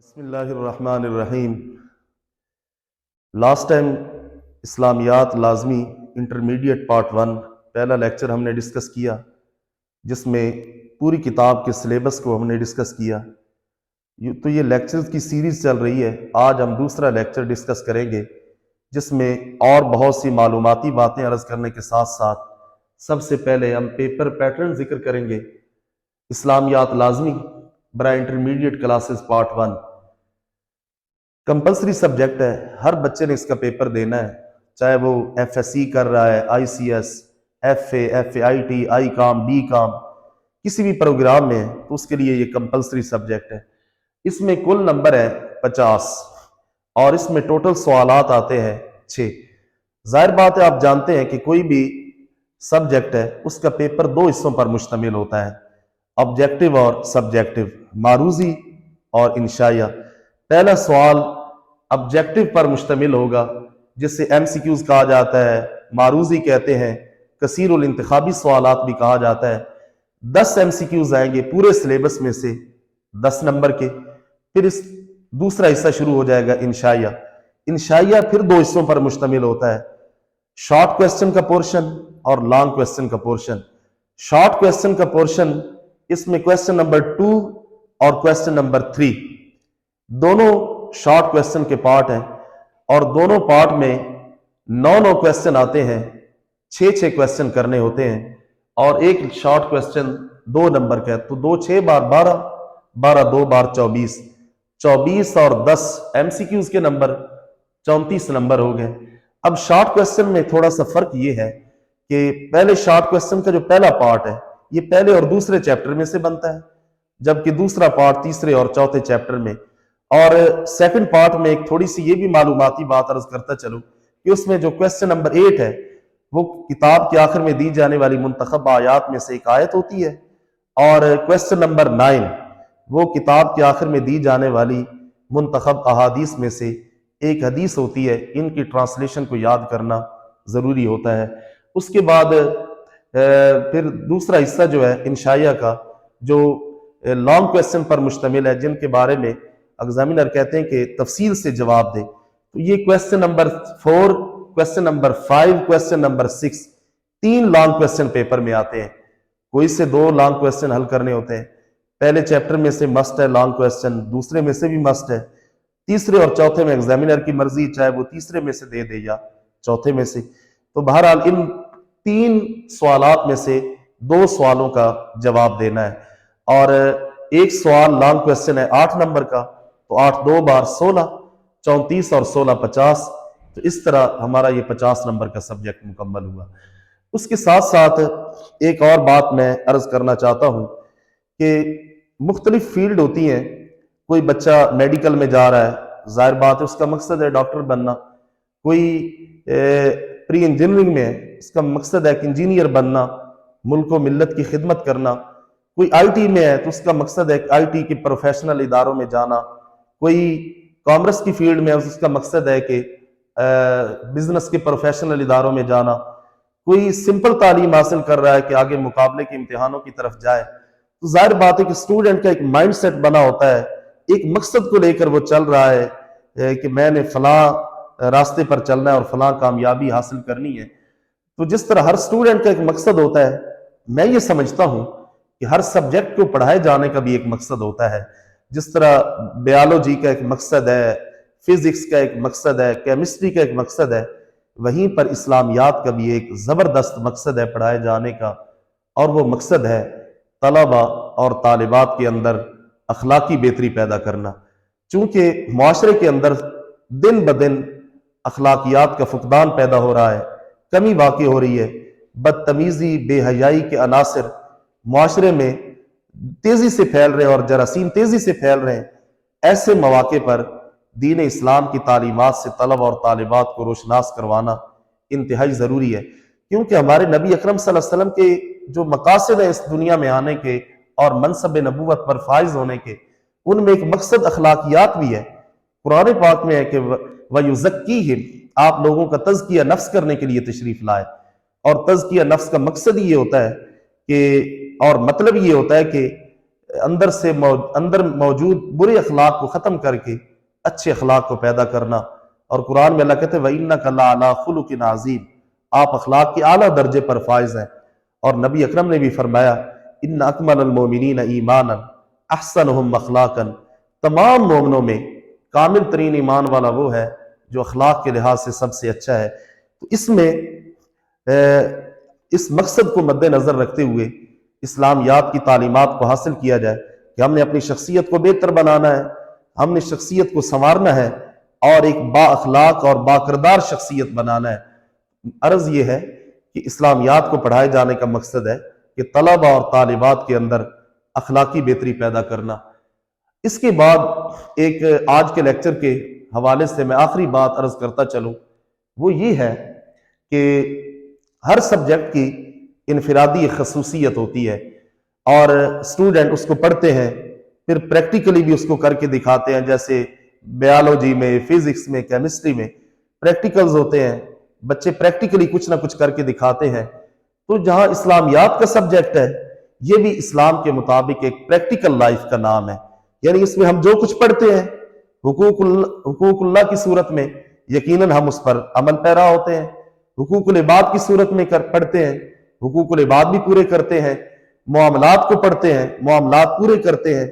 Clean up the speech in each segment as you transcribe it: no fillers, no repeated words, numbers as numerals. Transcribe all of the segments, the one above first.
بسم اللہ الرحمن الرحیم۔ لاسٹ ٹائم اسلامیات لازمی انٹرمیڈیٹ پارٹ 1 پہلا لیکچر ہم نے ڈسکس کیا، جس میں پوری کتاب کے سلیبس کو ہم نے ڈسکس کیا۔ تو یہ لیکچرز کی سیریز چل رہی ہے۔ آج ہم دوسرا لیکچر ڈسکس کریں گے، جس میں اور بہت سی معلوماتی باتیں عرض کرنے کے ساتھ ساتھ سب سے پہلے ہم پیپر پیٹرن ذکر کریں گے۔ اسلامیات لازمی برائے intermediate classes part 1 compulsory subject ہے، ہر بچے نے اس کا پیپر دینا ہے، چاہے وہ ایف ایس سی کر رہا ہے، I C S, F A I T, I com, B com, کسی بھی پروگرام میں ہے تو اس کے لیے یہ کمپلسری سبجیکٹ ہے۔ اس میں کل نمبر ہے 50 اور اس میں ٹوٹل سوالات آتے ہیں 6۔ ظاہر بات ہے، آپ جانتے ہیں کہ کوئی بھی سبجیکٹ ہے اس کا پیپر 2 حصوں پر مشتمل ہوتا ہے، آبجیکٹو اور سبجیکٹو، معروضی اور انشائیہ۔ پہلا سوال آبجیکٹو پر مشتمل ہوگا، جسے ایم سی کیوز کہا جاتا ہے، معروضی کہتے ہیں، کثیر الانتخابی سوالات بھی کہا جاتا ہے۔ 10 ایم سی کیوز آئیں گے پورے سلیبس میں سے 10 نمبر کے۔ پھر اس دوسرا حصہ شروع ہو جائے گا انشائیہ۔ انشائیہ پھر 2 حصوں پر مشتمل ہوتا ہے، شارٹ کویسچن کا پورشن اور لانگ کویسچن کا پورشن۔ شارٹ کویسچن کا پورشن، اس میں کویسچن نمبر 2 اور کویسچن نمبر 3 دونوں شارٹ کویسچن کے پارٹ ہیں، اور دونوں پارٹ میں 9 کویسچن آتے ہیں، 6 کویسچن کرنے ہوتے ہیں، اور ایک شارٹ کویسچن 2 نمبر کا ہے، تو 2 6 بار 12، 12 2 بار 24، 24 اور 10 ایم سی کیوز کے نمبر 34 نمبر ہو گئے۔ اب شارٹ کویسچن میں تھوڑا سا فرق یہ ہے کہ پہلے شارٹ کویسچن کا جو پہلا پارٹ ہے یہ پہلے اور دوسرے چیپٹر میں سے بنتا ہے، جبکہ دوسرا پارٹ تیسرے اور چوتھے چیپٹر میں۔ اور سیکنڈ پارٹ میں ایک تھوڑی سی یہ بھی معلوماتی بات عرض کرتا چلوں کہ اس میں جو کویسچن نمبر 8 ہے وہ کتاب کے آخر میں دی جانے والی منتخب آیات میں سے ایک آیت ہوتی ہے، اور کویسچن نمبر 9 وہ کتاب کے آخر میں دی جانے والی منتخب احادیث میں سے ایک حدیث ہوتی ہے۔ ان کی ٹرانسلیشن کو یاد کرنا ضروری ہوتا ہے۔ اس کے بعد پھر دوسرا حصہ جو ہے انشائیہ کا، جو لانگ کویسچن پر مشتمل ہے، جن کے بارے میں ایگزامینر کہتے ہیں کہ تفصیل سے جواب دے، تو یہ question number 4، question number 5، question number 6، 3 long question paper میں آتے ہیں۔ کوئی سے 2 لانگ کویسچن حل کرنے ہوتے ہیں، پہلے چیپٹر میں سے مسٹ ہے لانگ کویسچن، دوسرے میں سے بھی مسٹ ہے، تیسرے اور چوتھے میں ایگزامینر کی مرضی، چاہے وہ تیسرے میں سے دے یا چوتھے میں سے۔ تو بہرحال ان 3 سوالات میں سے 2 سوالوں کا جواب دینا ہے، اور ایک سوال لانگ کویسچن ہے 8 نمبر کا، تو 8 2 بار 16، 34 اور 16 50۔ تو اس طرح ہمارا یہ 50 نمبر کا سبجیکٹ مکمل ہوا۔ اس کے ساتھ ساتھ ایک اور بات میں عرض کرنا چاہتا ہوں کہ مختلف فیلڈ ہوتی ہیں۔ کوئی بچہ میڈیکل میں جا رہا ہے، ظاہر بات ہے اس کا مقصد ہے ڈاکٹر بننا۔ کوئی پری انجینئرنگ میں ہے، اس کا مقصد ہے کہ انجینئر بننا، ملک و ملت کی خدمت کرنا۔ کوئی آئی ٹی میں ہے تو اس کا مقصد ہے آئی ٹی کے پروفیشنل اداروں میں جانا۔ کوئی کامرس کی فیلڈ میں ہے، اس کا مقصد ہے کہ بزنس کے پروفیشنل اداروں میں جانا۔ کوئی سمپل تعلیم حاصل کر رہا ہے کہ آگے مقابلے کے امتحانوں کی طرف جائے۔ تو ظاہر بات ہے کہ اسٹوڈنٹ کا ایک مائنڈ سیٹ بنا ہوتا ہے، ایک مقصد کو لے کر وہ چل رہا ہے کہ میں نے فلاں راستے پر چلنا ہے اور فلاں کامیابی حاصل کرنی ہے۔ تو جس طرح ہر اسٹوڈنٹ کا ایک مقصد ہوتا ہے، میں یہ سمجھتا ہوں کہ ہر سبجیکٹ کو پڑھائے جانے کا بھی ایک مقصد ہوتا ہے۔ جس طرح بیالوجی کا ایک مقصد ہے، فزکس کا ایک مقصد ہے، کیمسٹری کا ایک مقصد ہے، وہیں پر اسلامیات کا بھی ایک زبردست مقصد ہے پڑھائے جانے کا، اور وہ مقصد ہے طلبہ اور طالبات کے اندر اخلاقی بہتری پیدا کرنا۔ چونکہ معاشرے کے اندر دن بدن اخلاقیات کا فقدان پیدا ہو رہا ہے، کمی واقع ہو رہی ہے، بدتمیزی، بے حیائی کے عناصر معاشرے میں تیزی سے پھیل رہے ہیں اور جراثیم تیزی سے پھیل رہے ہیں۔ ایسے مواقع پر دین اسلام کی تعلیمات سے طلبہ اور طالبات کو روشناس کروانا انتہائی ضروری ہے، کیونکہ ہمارے نبی اکرم صلی اللہ علیہ وسلم کے جو مقاصد ہیں اس دنیا میں آنے کے اور منصب نبوت پر فائز ہونے کے، ان میں ایک مقصد اخلاقیات بھی ہے۔ قرآن پاک میں ہے کہ وَيُزَكِّيهِمْ، آپ لوگوں کا تزکیہ نفس کرنے کے لیے تشریف لائے، اور تزکیہ نفس کا مقصد یہ ہوتا ہے کہ، اور مطلب یہ ہوتا ہے کہ اندر موجود برے اخلاق کو ختم کر کے اچھے اخلاق کو پیدا کرنا۔ اور قرآن میں اللہ کہتے ہیں وَإِنَّكَ لَعَلَىٰ خُلُقٍ عَظِيمٍ، آپ اخلاق کے اعلیٰ درجے پر فائز ہیں۔ اور نبی اکرم نے بھی فرمایا ان اکمل المومنین ایمانا احسنہم اخلاقا، تمام مومنوں میں کامل ترین ایمان والا وہ ہے جو اخلاق کے لحاظ سے سب سے اچھا ہے۔ تو اس میں اس مقصد کو مد نظر رکھتے ہوئے اسلامیات کی تعلیمات کو حاصل کیا جائے کہ ہم نے اپنی شخصیت کو بہتر بنانا ہے، ہم نے شخصیت کو سنوارنا ہے اور ایک با اخلاق اور با کردار شخصیت بنانا ہے۔ عرض یہ ہے کہ اسلامیات کو پڑھائے جانے کا مقصد ہے کہ طلبہ اور طالبات کے اندر اخلاقی بہتری پیدا کرنا۔ اس کے بعد ایک آج کے لیکچر کے حوالے سے میں آخری بات عرض کرتا چلوں، وہ یہ ہے کہ ہر سبجیکٹ کی انفرادی خصوصیت ہوتی ہے اور اسٹوڈنٹ اس کو پڑھتے ہیں، پھر پریکٹیکلی بھی اس کو کر کے دکھاتے ہیں، جیسے بیالوجی میں، فزکس میں، کیمسٹری میں پریکٹیکلز ہوتے ہیں، بچے پریکٹیکلی کچھ نہ کچھ کر کے دکھاتے ہیں۔ تو جہاں اسلامیات کا سبجیکٹ ہے، یہ بھی اسلام کے مطابق ایک پریکٹیکل لائف کا نام ہے، یعنی اس میں ہم جو کچھ پڑھتے ہیں حقوق اللہ کی صورت میں یقیناً ہم اس پر عمل پیرا ہوتے ہیں، حقوق العباد کی صورت میں پڑھتے ہیں، حقوق العباد بھی پورے کرتے ہیں، معاملات کو پڑھتے ہیں، معاملات پورے کرتے ہیں،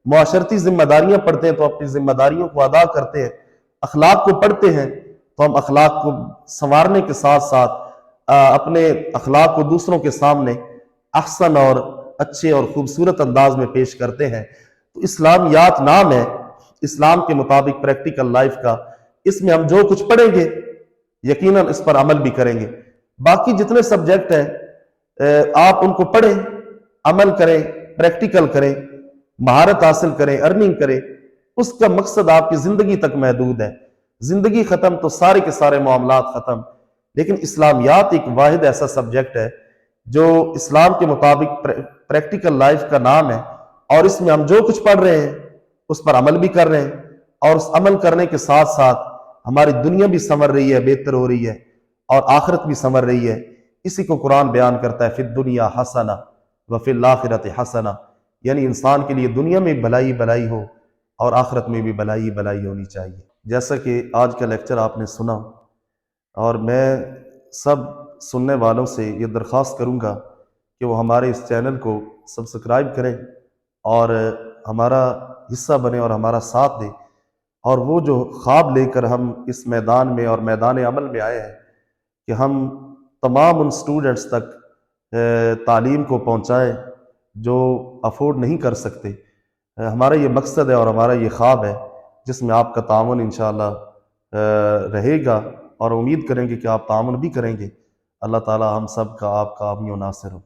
معاشرتی ذمہ داریاں پڑھتے ہیں تو اپنی ذمہ داریوں کو ادا کرتے ہیں، اخلاق کو پڑھتے ہیں تو ہم اخلاق کو سنوارنے کے ساتھ ساتھ اپنے اخلاق کو دوسروں کے سامنے احسن اور اچھے اور خوبصورت انداز میں پیش کرتے ہیں۔ تو اسلامیات نام ہے اسلام کے مطابق پریکٹیکل لائف کا، اس میں ہم جو کچھ پڑھیں گے یقیناً اس پر عمل بھی کریں گے۔ باقی جتنے سبجیکٹ ہیں آپ ان کو پڑھیں، عمل کریں، پریکٹیکل کریں، مہارت حاصل کریں، ارننگ کریں، اس کا مقصد آپ کی زندگی تک محدود ہے۔ زندگی ختم تو سارے کے سارے معاملات ختم، لیکن اسلامیات ایک واحد ایسا سبجیکٹ ہے جو اسلام کے مطابق پریکٹیکل لائف کا نام ہے، اور اس میں ہم جو کچھ پڑھ رہے ہیں اس پر عمل بھی کر رہے ہیں، اور اس عمل کرنے کے ساتھ ساتھ ہماری دنیا بھی سنور رہی ہے، بہتر ہو رہی ہے، اور آخرت بھی سنور رہی ہے۔ اسی کو قرآن بیان کرتا ہے فی الدنیا حسنہ وفی الآخرۃ حسنہ، یعنی انسان کے لیے دنیا میں بھلائی بھلائی ہو اور آخرت میں بھی بھلائی بھلائی ہونی چاہیے۔ جیسا کہ آج کا لیکچر آپ نے سنا، اور میں سب سننے والوں سے یہ درخواست کروں گا کہ وہ ہمارے اس چینل کو سبسکرائب کریں اور ہمارا حصہ بنیں اور ہمارا ساتھ دیں، اور وہ جو خواب لے کر ہم اس میدان میں اور میدان عمل میں آئے ہیں کہ ہم تمام ان سٹوڈنٹس تک تعلیم کو پہنچائیں جو افورڈ نہیں کر سکتے۔ ہمارا یہ مقصد ہے اور ہمارا یہ خواب ہے جس میں آپ کا تعاون انشاءاللہ رہے گا، اور امید کریں گے کہ آپ تعاون بھی کریں گے۔ اللہ تعالی ہم سب کا آپ کا حامی و ناصر ہو۔